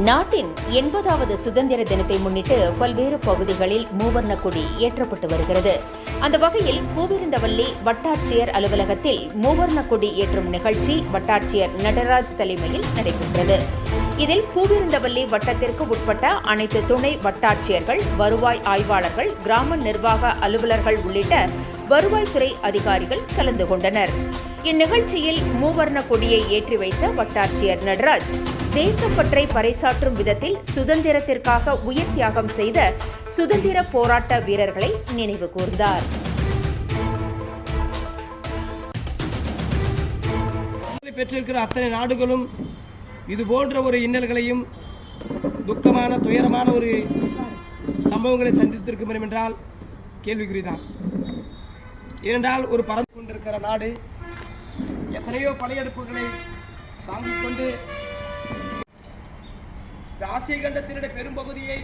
நாட்டின் 80வது சுதந்திர தினத்தை முன்னிட்டு பல்வேறு பகுதிகளில் மூவர்ண கொடி ஏற்றப்பட்டு வருகிறது. அந்த வகையில் பூவிருந்தவல்லி வட்டாட்சியர் அலுவலகத்தில் மூவர்ண கொடி ஏற்றும் நிகழ்ச்சி வட்டாட்சியர் நடராஜ் தலைமையில் நடைபெற்றது. இதில் பூவிருந்தவல்லி வட்டத்திற்கு உட்பட்ட அனைத்து துணை வட்டாட்சியர்கள், வருவாய் ஆய்வாளர்கள், கிராம நிர்வாக அலுவலர்கள் உள்ளிட்ட வருவாய்த்துறை அதிகாரிகள் கலந்து கொண்டனர். இந்நிகழ்ச்சியில் மூவர்ண கொடியை ஏற்றி வைத்த வட்டாட்சியர் நடராஜ் தேசப்பற்றை பறைசாற்றும் விதத்தில் சுதந்திரத்திற்காக உயிர் தியாகம் செய்த சுதந்திர போராட்ட வீரர்களை நினைவு கூர்ந்தார். பெற்றிருக்கிற அத்தனை நாடுகளும் இது போன்ற ஒரு இன்னல்களையும் துக்கமான துயரமான ஒரு சம்பவங்களை சந்தித்திருக்க வேண்டும் என்றால் கேள்விக்குறிதான். ஏனென்றால் ஒரு பறந்து கொண்டிருக்கிற நாடு எத்தனையோ படையெடுப்புகளை தாங்கிக் கொண்டு ஆசிய கண்டத்தினுடைய பெரும்பகுதியை